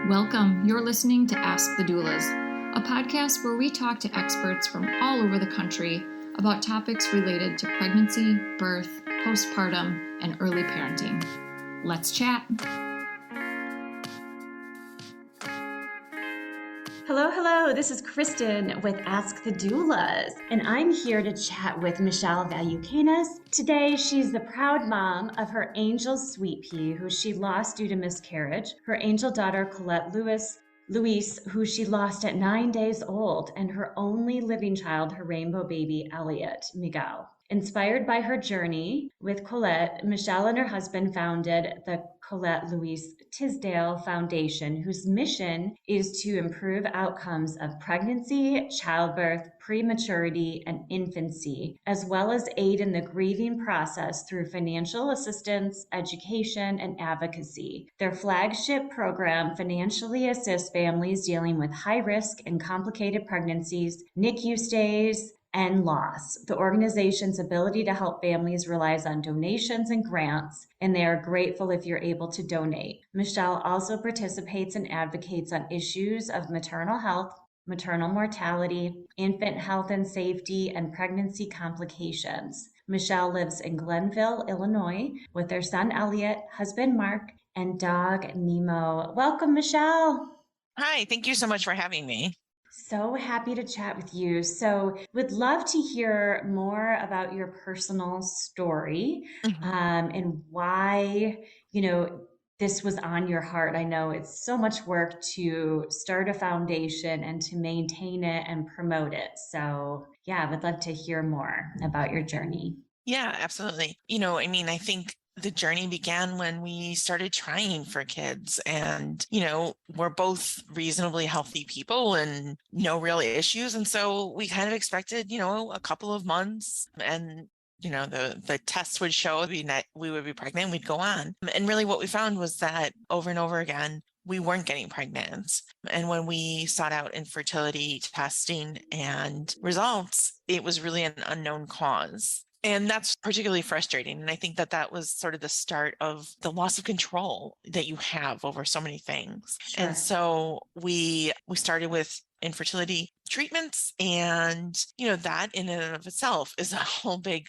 Welcome. You're listening to Ask the Doulas, a podcast where we talk to experts from all over the country about topics related to pregnancy, birth, postpartum, and early parenting. Let's chat. Hello. This is Kristin with Ask the Doulas, and I'm here to chat with Michelle Valiukenas. Today, she's the proud mom of her angel sweet pea, who she lost due to miscarriage, her angel daughter, Colette Louise, who she lost at 9 days old, and her only living child, her rainbow baby, Elliot Miguel. Inspired by her journey with Colette, Michelle and her husband founded the Colette Louise Tisdahl Foundation, whose mission is to improve outcomes of pregnancy, childbirth, prematurity, and infancy, as well as aid in the grieving process through financial assistance, education, and advocacy. Their flagship program financially assists families dealing with high risk and complicated pregnancies, NICU stays, and loss. The organization's ability to help families relies on donations and grants, and they are grateful if you're able to donate. Michelle also participates and advocates on issues of maternal health, maternal mortality, infant health and safety, and pregnancy complications. Michelle lives in Glenville, Illinois, with their son Elliot, husband Mark, and dog Nemo. Welcome, Michelle. Hi, thank you so much for having me. So happy to chat with you. So would love to hear more about your personal story and why, this was on your heart. I know it's so much work to start a foundation and to maintain it and promote it. So yeah, I would love to hear more about your journey. Yeah, absolutely. I think the journey began when we started trying for kids, and, we're both reasonably healthy people and no real issues. And so we kind of expected, a couple of months and the tests would show we would be pregnant, we'd go on. And really what we found was that over and over again, we weren't getting pregnant. And when we sought out infertility testing and results, it was really an unknown cause. And that's particularly frustrating. And I think that was sort of the start of the loss of control that you have over so many things. Sure. And so we started with infertility treatments, and, that in and of itself is a whole big,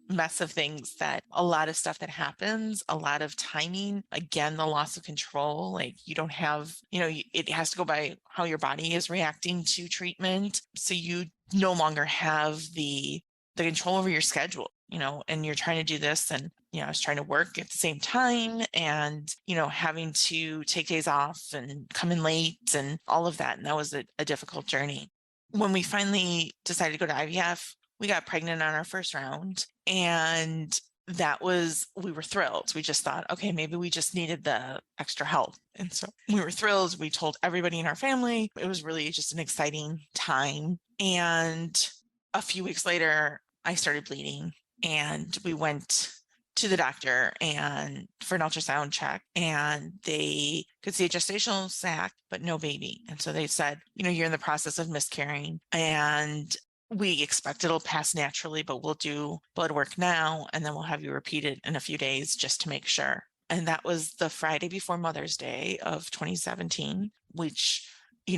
mess of things, that a lot of stuff that happens, a lot of timing, again, the loss of control, like you don't have, it has to go by how your body is reacting to treatment. So you no longer have the control over your schedule, and you're trying to do this, and, I was trying to work at the same time, and, having to take days off and come in late and all of that. And that was a difficult journey. When we finally decided to go to IVF, we got pregnant on our first round, and we were thrilled. We just thought, okay, maybe we just needed the extra help. And so we were thrilled. We told everybody in our family. It was really just an exciting time. And a few weeks later, I started bleeding, and we went to the doctor and for an ultrasound check, and they could see a gestational sac, but no baby. And so they said, you're in the process of miscarrying, and we expect it'll pass naturally, but we'll do blood work now, and then we'll have you repeated in a few days just to make sure. And that was the Friday before Mother's Day of 2017, which,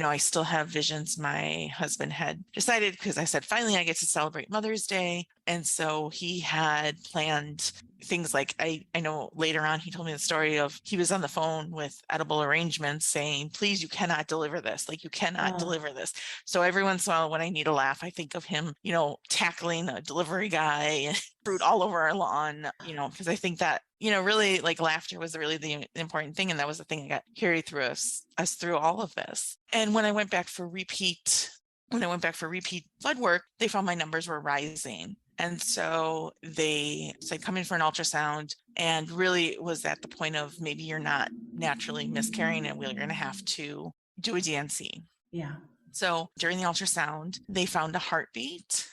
I still have visions my husband had decided, because I said, finally, I get to celebrate Mother's Day. And so he had planned things like, I know later on, he told me the story of he was on the phone with Edible Arrangements saying, please, you cannot deliver this. Like, you cannot deliver this. So every once in a while, when I need a laugh, I think of him, tackling a delivery guy and fruit all over our lawn, because I think that, really, like, laughter was really the important thing. And that was the thing that got carried through us through all of this. And when I went back for repeat blood work, they found my numbers were rising. And so they said, come in for an ultrasound. And really it was at the point of, maybe you're not naturally miscarrying, and we're going to have to do a DNC. Yeah. So during the ultrasound, they found a heartbeat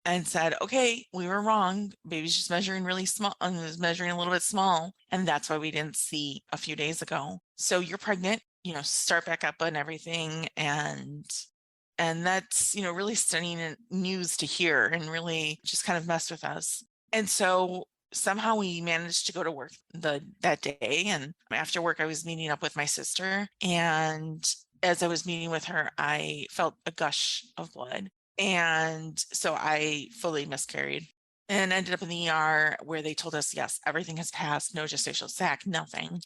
and said, okay, we were wrong. Baby's just measuring really small, and was measuring a little bit small. And that's why we didn't see a few days ago. So you're pregnant, start back up and everything. And that's, really stunning news to hear, and really just kind of messed with us. And so somehow we managed to go to work that day. And after work, I was meeting up with my sister. And as I was meeting with her, I felt a gush of blood. And so I fully miscarried and ended up in the ER where they told us, yes, everything has passed, no gestational sac, nothing.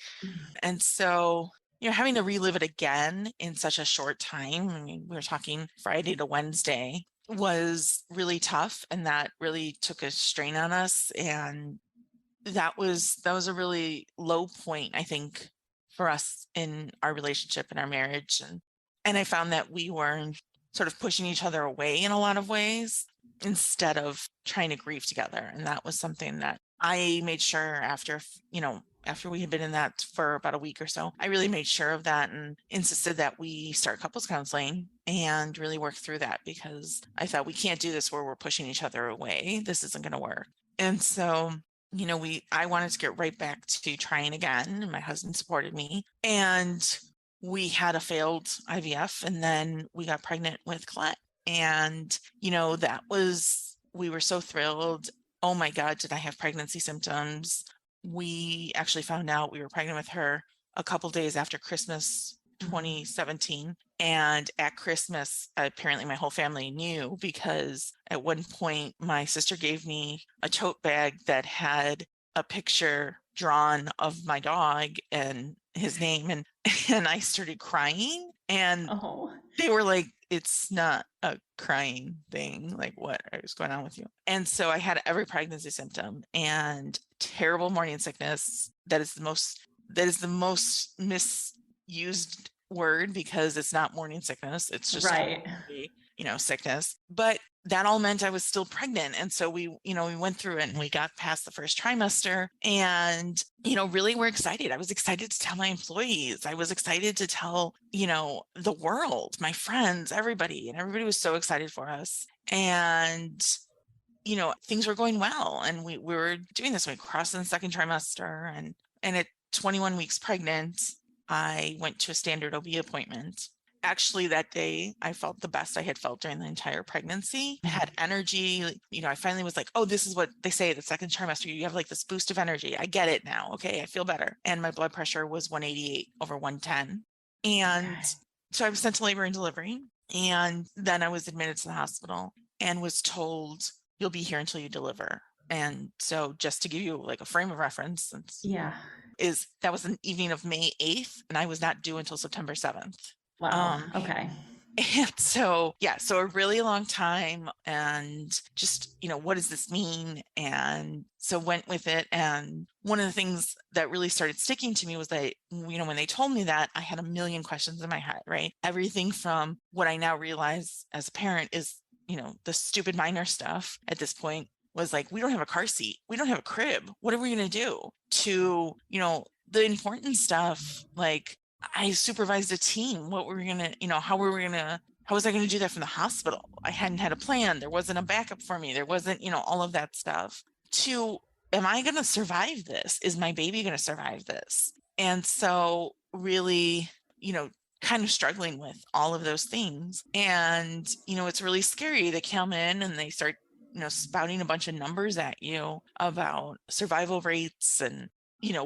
And so, having to relive it again in such a short time, I mean, we were talking Friday to Wednesday, was really tough. And that really took a strain on us. And that was a really low point, I think, for us in our relationship and our marriage. And I found that we were sort of pushing each other away in a lot of ways instead of trying to grieve together. And that was something that I made sure after we had been in that for about a week or so, I really made sure of that and insisted that we start couples counseling and really work through that, because I thought we can't do this where we're pushing each other away. This isn't going to work. And so, I wanted to get right back to trying again, and my husband supported me. And we had a failed IVF, and then we got pregnant with Colette. And, we were so thrilled. Oh my God, did I have pregnancy symptoms? We actually found out we were pregnant with her a couple days after Christmas 2017. And at Christmas, apparently my whole family knew, because at one point my sister gave me a tote bag that had a picture drawn of my dog and his name. And I started crying, and they were like, it's not a crying thing. Like, what is going on with you? And so I had every pregnancy symptom and terrible morning sickness. That is the most misused word, because it's not morning sickness. It's just right. Sickness. But that all meant I was still pregnant. And so we went through it and we got past the first trimester, and, really we're excited. I was excited to tell my employees. I was excited to tell, the world, my friends, everybody, and everybody was so excited for us. And, things were going well, and we were doing this. We crossed in the second trimester, and at 21 weeks pregnant, I went to a standard OB appointment. Actually, that day, I felt the best I had felt during the entire pregnancy. I had energy. I finally was like, oh, this is what they say the second trimester. You have like this boost of energy. I get it now. Okay, I feel better. And my blood pressure was 188/110. And so I was sent to labor and delivery. And then I was admitted to the hospital and was told, you'll be here until you deliver. And so just to give you like a frame of reference, that was an evening of May 8th, and I was not due until September 7th. Wow. Okay. And so a really long time, and just, what does this mean? And so went with it. And one of the things that really started sticking to me was that, when they told me that, I had a million questions in my head, right? Everything from what I now realize as a parent is, the stupid minor stuff at this point was like, we don't have a car seat. We don't have a crib. What are we going to do? To, the important stuff, like, I supervised a team. What were we going to, how was I going to do that from the hospital? I hadn't had a plan. There wasn't a backup for me. There wasn't, all of that stuff. To, am I going to survive this? Is my baby going to survive this? And so really, kind of struggling with all of those things. And, it's really scary to come in and they start, spouting a bunch of numbers at you about survival rates and,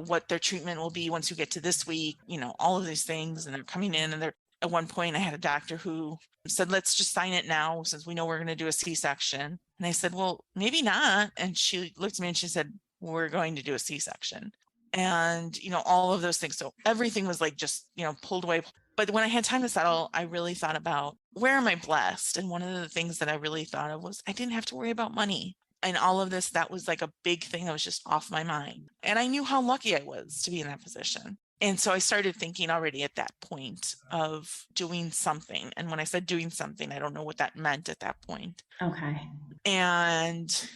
what their treatment will be once you get to this week, all of these things. And they're coming in, and at one point I had a doctor who said, let's just sign it now since we know we're going to do a C-section. And I said, well, maybe not. And she looked at me and she said, we're going to do a C-section. And, all of those things. So everything was like, just, pulled away. But when I had time to settle, I really thought about, where am I blessed? And one of the things that I really thought of was, I didn't have to worry about money. And all of this, that was like a big thing that was just off my mind. And I knew how lucky I was to be in that position. And so I started thinking already at that point of doing something. And when I said doing something, I don't know what that meant at that point. Okay. And,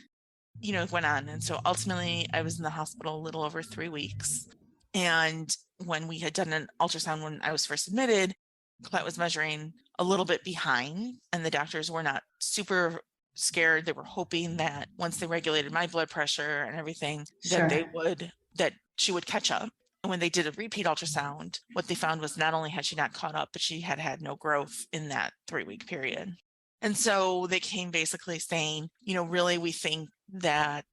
it went on. And so ultimately I was in the hospital a little over 3 weeks. And when we had done an ultrasound when I was first admitted, Colette was measuring a little bit behind, and the doctors were not super scared. They were hoping that once they regulated my blood pressure and everything, that she would catch up. And when they did a repeat ultrasound, what they found was not only had she not caught up, but she had had no growth in that 3-week period. And so they came basically saying, really, we think that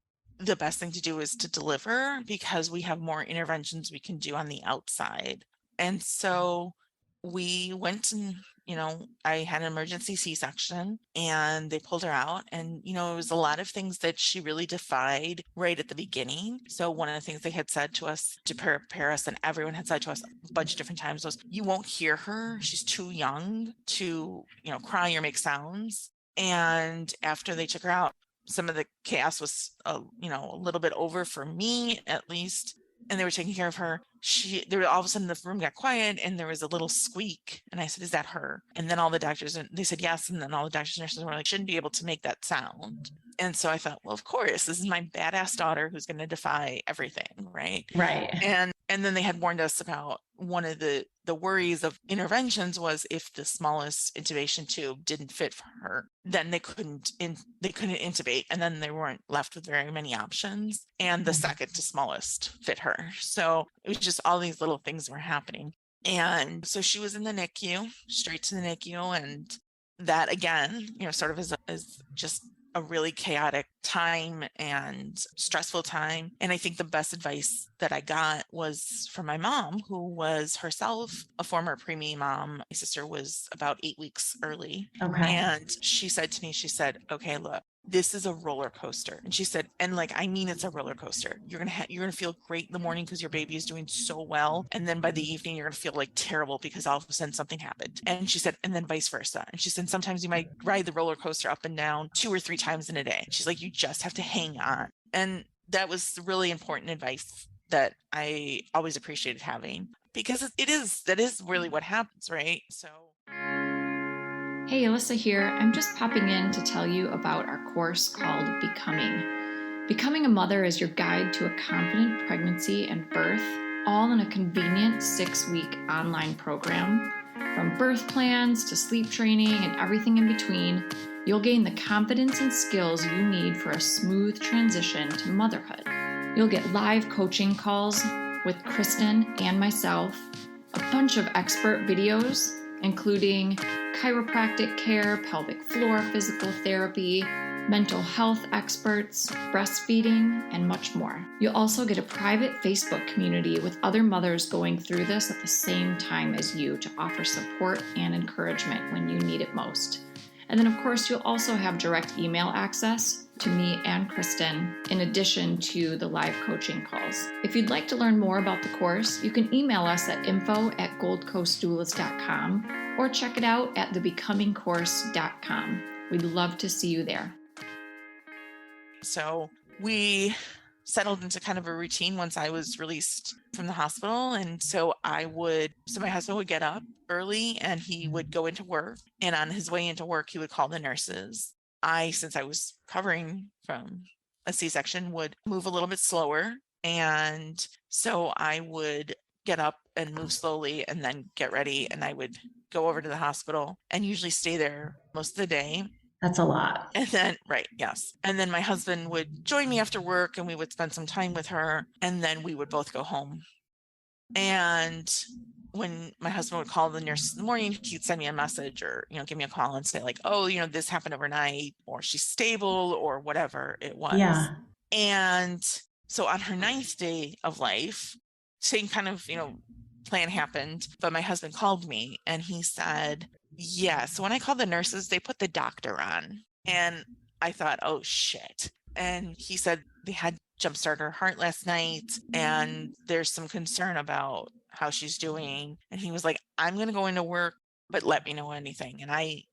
the best thing to do is to deliver, because we have more interventions we can do on the outside. And so we went and, I had an emergency C-section and they pulled her out. And, it was a lot of things that she really defied right at the beginning. So one of the things they had said to us to prepare us, and everyone had said to us a bunch of different times, was, you won't hear her. She's too young to, cry or make sounds. And after they took her out, some of the chaos was, a little bit over for me, at least. And they were taking care of her. All of a sudden the room got quiet and there was a little squeak. And I said, is that her? And then all the doctors, and they said, yes. And then all the doctors and nurses were like, shouldn't be able to make that sound. And so I thought, well, of course, this is my badass daughter who's going to defy everything. Right. Right. And then they had warned us about one of the worries of interventions was if the smallest intubation tube didn't fit for her, then they couldn't intubate, and then they weren't left with very many options. And the second to smallest fit her. So it was just all these little things were happening. And so she was in the NICU, straight to the NICU. And that again, sort of is just a really chaotic time and stressful time. And I think the best advice that I got was from my mom, who was herself a former preemie mom. My sister was about 8 weeks early. Okay. And she said to me, okay, look, this is a roller coaster. And she said, and I mean, it's a roller coaster. You're going to feel great in the morning because your baby is doing so well. And then by the evening, you're going to feel terrible because all of a sudden something happened. And she said, and then vice versa. And she said, sometimes you might ride the roller coaster up and down 2 or 3 times in a day. She's like, you just have to hang on. And that was really important advice that I always appreciated having, because that is really what happens, right? So. Hey, Alyssa here. I'm just popping in to tell you about our course called Becoming. Becoming a Mother is your guide to a confident pregnancy and birth, all in a convenient 6-week online program. From birth plans to sleep training and everything in between, you'll gain the confidence and skills you need for a smooth transition to motherhood. You'll get live coaching calls with Kristin and myself, a bunch of expert videos, including chiropractic care, pelvic floor physical therapy, mental health experts, breastfeeding, and much more. You'll also get a private Facebook community with other mothers going through this at the same time as you to offer support and encouragement when you need it most. And then, of course, you'll also have direct email access to me and Kristin, in addition to the live coaching calls. If you'd like to learn more about the course, you can email us at info@goldcoastdoulas.com or check it out at thebecomingcourse.com. We'd love to see you there. So we settled into kind of a routine once I was released from the hospital. And so my husband would get up early and he would go into work. And on his way into work, he would call the nurses. Since I was recovering from a C-section, would move a little bit slower. And so I would get up and move slowly and then get ready. And I would go over to the hospital and usually stay there most of the day. That's a lot. And then, right, yes. And then my husband would join me after work and we would spend some time with her. And then we would both go home. And when my husband would call the nurse in the morning, he'd send me a message or, give me a call and say oh, this happened overnight, or she's stable, or whatever it was. Yeah. And so on her 9th day of life, same kind of, plan happened, but my husband called me and he said, yeah, so when I called the nurses, they put the doctor on. And I thought, oh shit. And he said they had jumpstart her heart last night and there's some concern about how she's doing. And he was like, I'm going to go into work, but let me know anything. And I,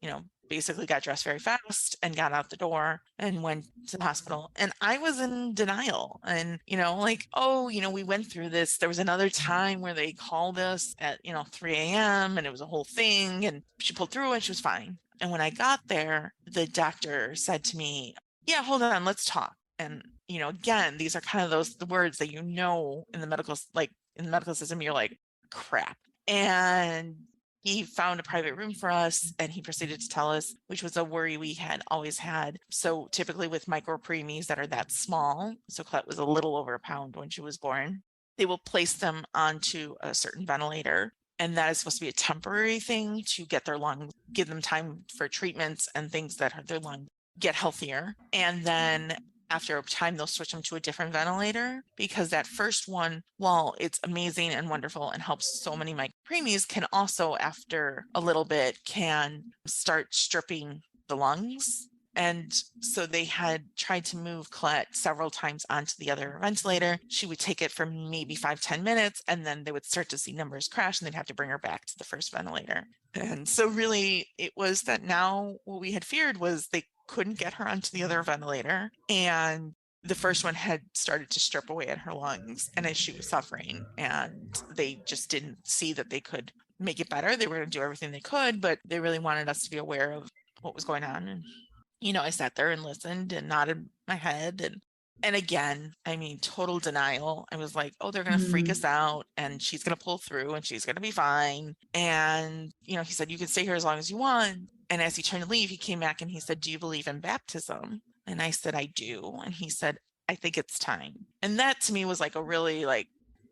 basically got dressed very fast and got out the door and went to the hospital. And I was in denial and, we went through this. There was another time where they called us at, 3 a.m. and it was a whole thing and she pulled through and she was fine. And when I got there, the doctor said to me, yeah, hold on, let's talk. And, again, these are kind of the words that, in the medical system, you're like, crap. And he found a private room for us and he proceeded to tell us, which was a worry we had always had. So typically with micro preemies that are that small, so Colette was a little over a pound when she was born, they will place them onto a certain ventilator. And that is supposed to be a temporary thing to get their lungs, give them time for treatments and things that their lungs get healthier. And then after a time, they'll switch them to a different ventilator, because that first one, while it's amazing and wonderful and helps so many of my preemies, can also, after a little bit, can start stripping the lungs. And so they had tried to move Colette several times onto the other ventilator. She would take it for maybe 5-10 minutes, and then they would start to see numbers crash, and they'd have to bring her back to the first ventilator. And so really it was that now what we had feared was they couldn't get her onto the other ventilator, and the first one had started to strip away at her lungs, and as she was suffering, and they just didn't see that they could make it better. They were going to do everything they could, but they really wanted us to be aware of what was going on. And I sat there and listened and nodded my head. And again, I mean, total denial. I was like, oh, they're going to freak us out, and she's going to pull through, and she's going to be fine. And, he said, you can stay here as long as you want. And as he turned to leave, he came back and he said, do you believe in baptism? And I said, I do. And he said, I think it's time. And that to me was like a really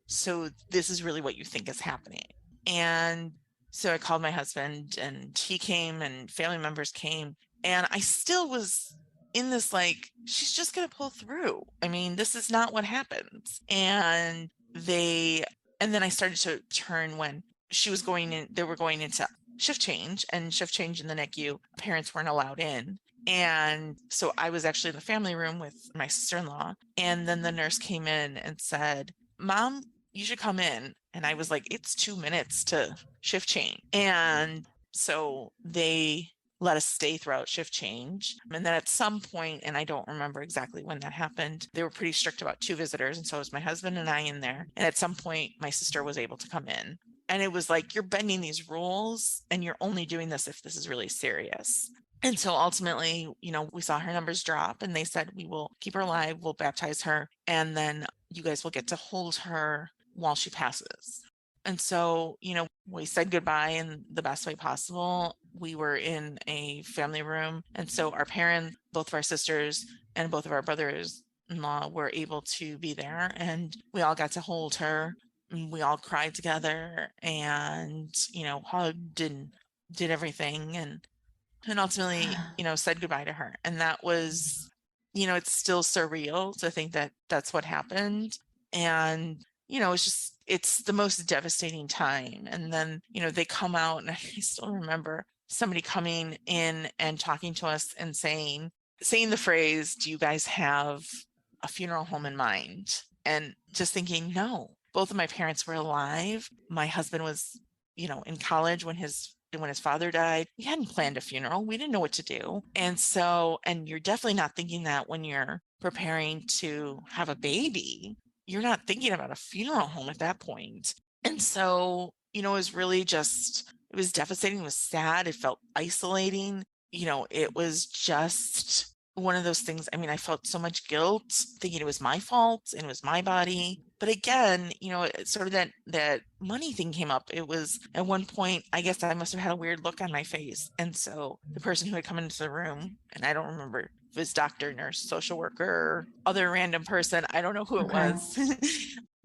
so this is really what you think is happening. And so I called my husband, and he came, and family members came. And I still was in this, she's just going to pull through. I mean, this is not what happens. And then I started to turn when she was going in, they were going into shift change in the NICU. Parents weren't allowed in. And so I was actually in the family room with my sister-in-law. And then the nurse came in and said, Mom, you should come in. And I was like, it's 2 minutes to shift change. And so they let us stay throughout shift change. And then at some point, and I don't remember exactly when that happened, they were pretty strict about 2 visitors. And so it was my husband and I in there. And at some point, my sister was able to come in. And it was like, you're bending these rules, and you're only doing this if this is really serious. And so ultimately, we saw her numbers drop, and they said, we will keep her alive, we'll baptize her, and then you guys will get to hold her while she passes. And so, we said goodbye in the best way possible. We were in a family room. And so our parents, both of our sisters and both of our brothers-in-law, were able to be there. And we all got to hold her. And we all cried together and, hugged and did everything. And ultimately, said goodbye to her. And that was, it's still surreal to think that that's what happened. And it's the most devastating time. And then, they come out, and I still remember somebody coming in and talking to us and saying the phrase, do you guys have a funeral home in mind? And just thinking, no, both of my parents were alive. My husband was, in college when his father died. We hadn't planned a funeral. We didn't know what to do. And you're definitely not thinking that when you're preparing to have a baby. You're not thinking about a funeral home at that point. And so, it was really it was devastating. It was sad. It felt isolating. It was just one of those things. I mean, I felt so much guilt thinking it was my fault and it was my body. But again, sort of that money thing came up. It was at one point, I guess I must have had a weird look on my face. And so the person who had come into the room, and I don't remember if it was doctor, nurse, social worker, other random person, I don't know who it was.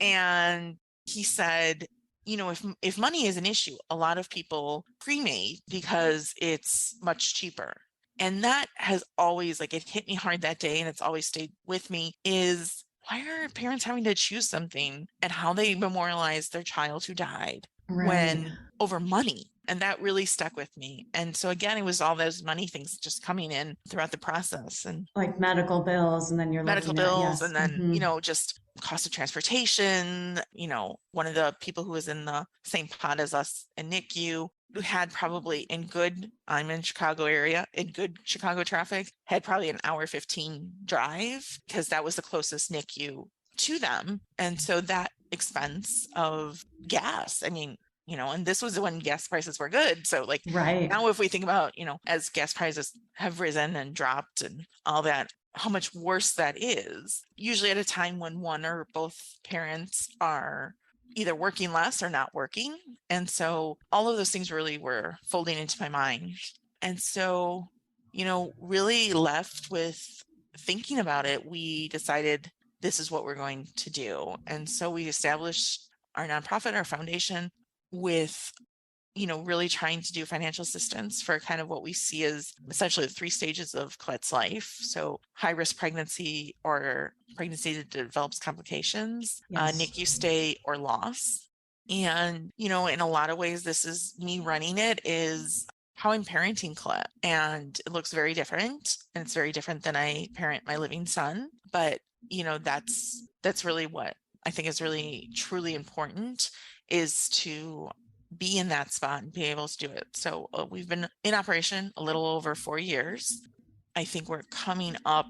And he said, if money is an issue, a lot of people cremate because it's much cheaper. And that has always, it hit me hard that day, and it's always stayed with me, is why are parents having to choose something and how they memorialize their child who died when over money? And that really stuck with me. And so again, it was all those money things just coming in throughout the process, and like medical bills, and then you're medical looking bills, at, yes. And then, just cost of transportation. One of the people who was in the same pod as us in NICU, who had probably I'm in Chicago area, in good Chicago traffic, had probably an hour 15 drive, because that was the closest NICU to them. And so that expense of gas, I mean, and this was when gas prices were good. So now if we think about, as gas prices have risen and dropped and all that, how much worse that is, usually at a time when one or both parents are either working less or not working. And so all of those things really were folding into my mind. And so, really left with thinking about it, we decided this is what we're going to do. And so we established our nonprofit, our foundation, with really trying to do financial assistance for kind of what we see as essentially the 3 stages of Colette's life. So high risk pregnancy or pregnancy that develops complications, Yes. NICU stay or loss. And, in a lot of ways, this is me running it is how I'm parenting Colette. And it looks very different. And it's very different than I parent my living son. But, that's really what I think is really truly important, is to be in that spot and be able to do it. So we've been in operation a little over 4 years. I think we're coming up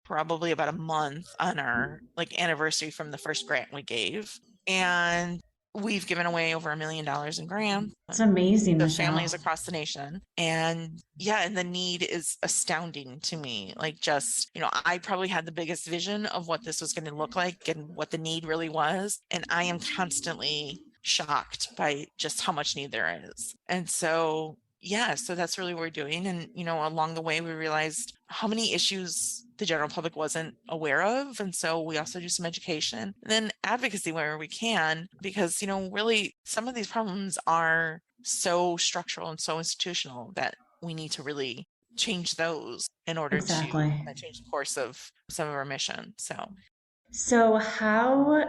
probably about a month on our anniversary from the first grant we gave. And we've given away over $1 million in grants. It's amazing, The Michelle. families across the nation. And and the need is astounding to me. I probably had the biggest vision of what this was going to look like and what the need really was. And I am constantly shocked by just how much need there is. And so so that's really what we're doing. And, along the way, we realized how many issues the general public wasn't aware of. And so we also do some education and then advocacy where we can, because, really some of these problems are so structural and so institutional that we need to really change those in order to change the course of some of our mission. So how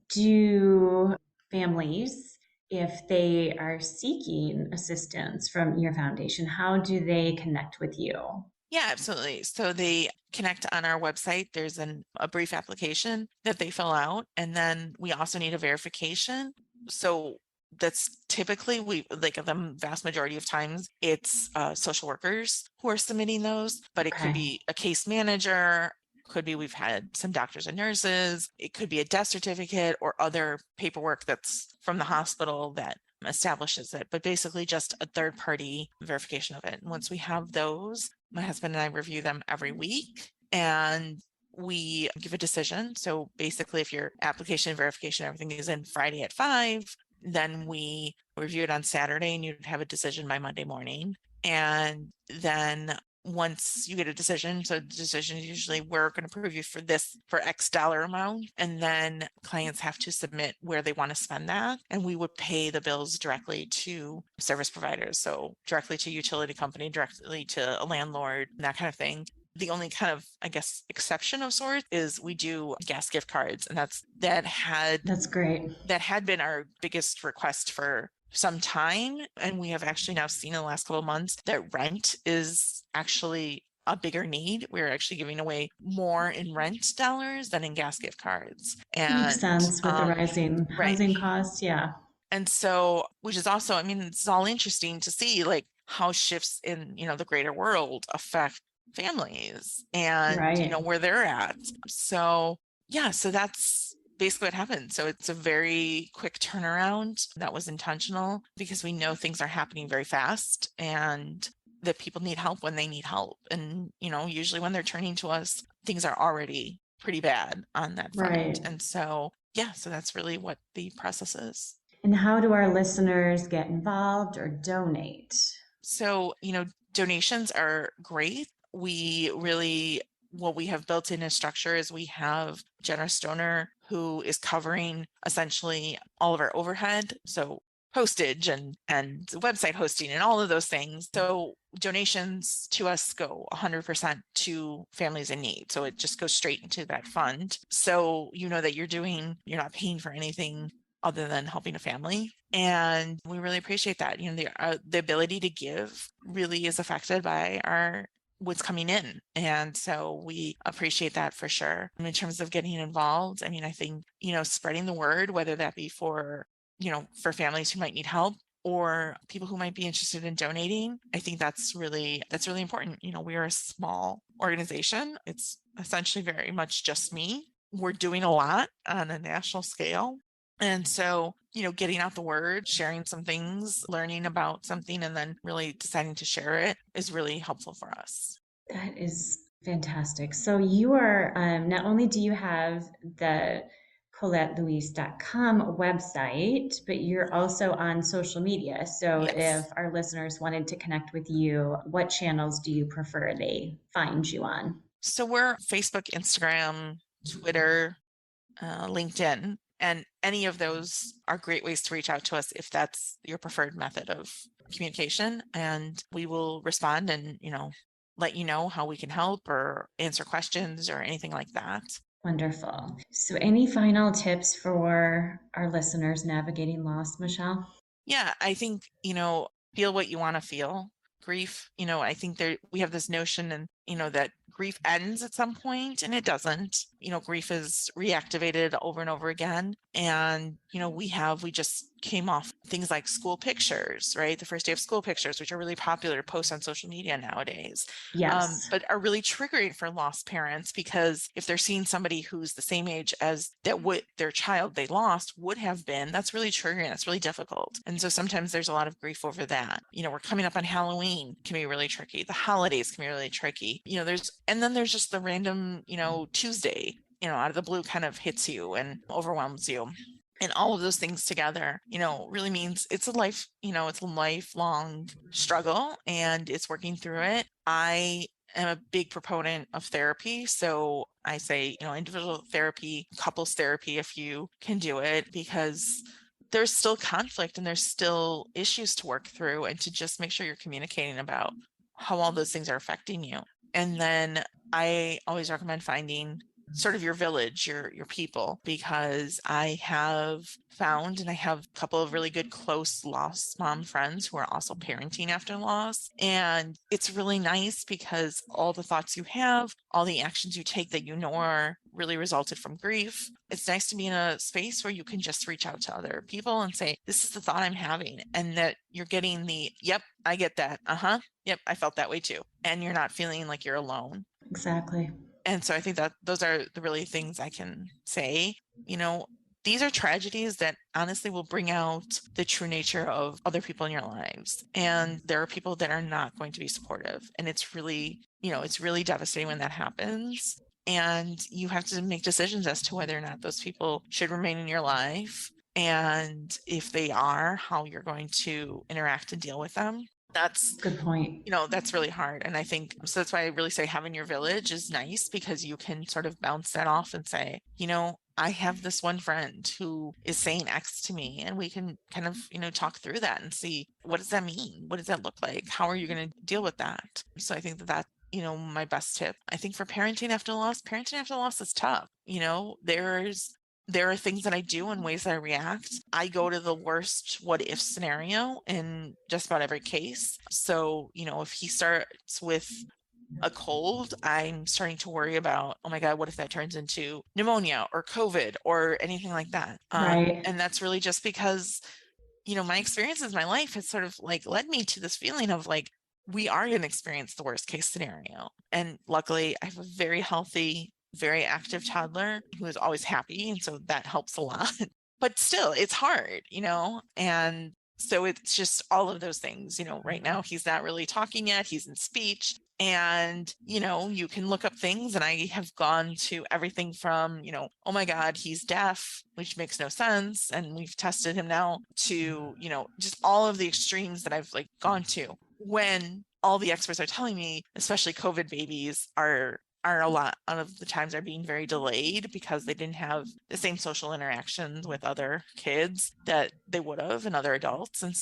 do families, if they are seeking assistance from your foundation, how do they connect with you? Yeah, absolutely. So they connect on our website. There's a brief application that they fill out. And then we also need a verification. So that's typically the vast majority of times it's social workers who are submitting those, but it could be a case manager. Could be we've had some doctors and nurses. It could be a death certificate or other paperwork that's from the hospital that establishes it, but basically just a third party verification of it. And once we have those, my husband and I review them every week and we give a decision. So basically, if your application and verification, everything is in Friday at 5, then we review it on Saturday and you'd have a decision by Monday morning. And then once you get a decision, so the decision is usually we're going to approve you for this for X dollar amount. And then clients have to submit where they want to spend that. And we would pay the bills directly to service providers. So directly to utility company, directly to a landlord, that kind of thing. The only kind of, exception of sorts is we do gas gift cards. And that's great. That had been our biggest request for some time. And we have actually now seen in the last couple of months that rent is actually a bigger need. We're actually giving away more in rent dollars than in gas gift cards. And makes sense with the rising housing costs. Yeah. And so, which is also, it's all interesting to see how shifts in, the greater world affect families and, where they're at. So, so that's basically what happened. So it's a very quick turnaround that was intentional because we know things are happening very fast and that people need help when they need help. And, usually when they're turning to us, things are already pretty bad on that front. Right. And so, so that's really what the process is. And how do our listeners get involved or donate? So, donations are great. What we have built in a structure is we have a generous donor who is covering essentially all of our overhead. So postage and website hosting and all of those things. So donations to us go 100% to families in need. So it just goes straight into that fund. So that you're not paying for anything other than helping a family. And we really appreciate that. The ability to give really is affected by what's coming in. And so we appreciate that for sure. And in terms of getting involved, I think, spreading the word, whether that be for families who might need help or people who might be interested in donating, I think that's really important. We are a small organization. It's essentially very much just me. We're doing a lot on a national scale. And so, getting out the word, sharing some things, learning about something, and then really deciding to share it is really helpful for us. That is fantastic. So you are, not only do you have the ColetteLouise.com website, but you're also on social media. So if our listeners wanted to connect with you, what channels do you prefer they find you on? So we're Facebook, Instagram, Twitter, LinkedIn. And any of those are great ways to reach out to us if that's your preferred method of communication. And we will respond and, let you know how we can help or answer questions or anything like that. Wonderful. So any final tips for our listeners navigating loss, Michelle? Yeah, I think, feel what you want to feel. Grief, I think we have this notion and, that grief ends at some point, and it doesn't. Grief is reactivated over and over again. And, we just came off things like school pictures, right? The first day of school pictures, which are really popular to post on social media nowadays. Yes. But are really triggering for lost parents, because if they're seeing somebody who's the same age as their child they lost would have been, that's really triggering. That's really difficult. And so sometimes there's a lot of grief over that. We're coming up on Halloween, can be really tricky. The holidays can be really tricky. And then there's just the random, Tuesday, out of the blue kind of hits you and overwhelms you. And all of those things together, really means it's a lifelong struggle, and it's working through it. I am a big proponent of therapy. So I say, individual therapy, couples therapy, if you can do it, because there's still conflict and there's still issues to work through, and to just make sure you're communicating about how all those things are affecting you. And then I always recommend finding sort of your village, your people, because I have found, and I have a couple of really good close lost mom friends who are also parenting after loss. And it's really nice because all the thoughts you have, all the actions you take that are really resulted from grief, it's nice to be in a space where you can just reach out to other people and say, this is the thought I'm having, and that you're getting the, yep, I get that. Yep, I felt that way too. And you're not feeling like you're alone. Exactly. And so I think that those are the really things I can say. These are tragedies that honestly will bring out the true nature of other people in your lives. And there are people that are not going to be supportive. And it's really devastating when that happens. And you have to make decisions as to whether or not those people should remain in your life. And if they are, how you're going to interact and deal with them. That's good point. That's really hard. And I think, so that's why I really say having your village is nice, because you can sort of bounce that off and say, I have this one friend who is saying X to me, and we can kind of, talk through that and see, what does that mean? What does that look like? How are you going to deal with that? So I think that my best tip. I think for parenting after loss is tough. There are things that I do and ways that I react. I go to the worst what if scenario in just about every case. So, if he starts with a cold, I'm starting to worry about, oh my God, what if that turns into pneumonia or COVID or anything like that? Right. And that's really just because, my experiences, my life has sort of like led me to this feeling of like, we are going to experience the worst case scenario. And luckily I have a very healthy, very active toddler who is always happy. And so that helps a lot, but still it's hard, and so it's just all of those things. Right now he's not really talking yet. He's in speech. And, you can look up things, and I have gone to everything from, oh my God, he's deaf, which makes no sense. And we've tested him now, to, just all of the extremes that I've like gone to, when all the experts are telling me, especially COVID babies are a lot of the times are being very delayed because they didn't have the same social interactions with other kids that they would have and other adults. And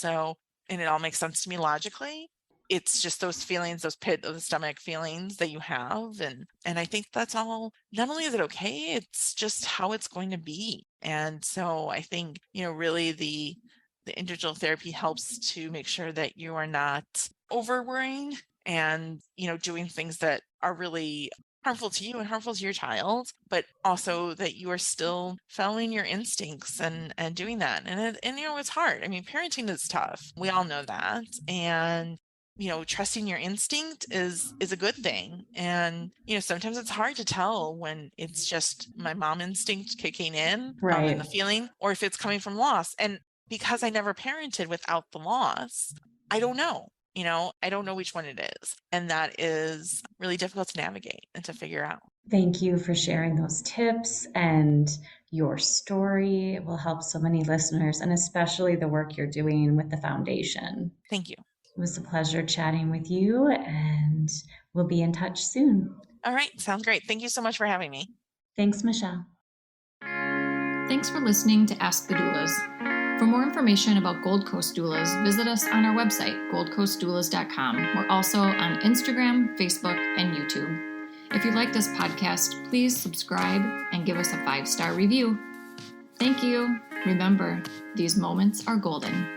it all makes sense to me logically. It's just those feelings, those pit of the stomach feelings that you have. And I think that's all, not only is it okay, it's just how it's going to be. And so I think, really the individual therapy helps to make sure that you are not over worrying and, doing things that are really harmful to you and harmful to your child, but also that you are still following your instincts and doing that. And it's hard. I mean, parenting is tough. We all know that. And trusting your instinct is a good thing. And, sometimes it's hard to tell when it's just my mom instinct kicking in, Right. and the feeling, or if it's coming from loss. And because I never parented without the loss, I don't know. I don't know which one it is. And that is really difficult to navigate and to figure out. Thank you for sharing those tips, and your story. It will help so many listeners, and especially the work you're doing with the foundation. Thank you. It was a pleasure chatting with you, and we'll be in touch soon. All right. Sounds great. Thank you so much for having me. Thanks, Michelle. Thanks for listening to Ask the Doulas. For more information about Gold Coast Doulas, visit us on our website, goldcoastdoulas.com. We're also on Instagram, Facebook, and YouTube. If you like this podcast, please subscribe and give us a 5-star review. Thank you. Remember, these moments are golden.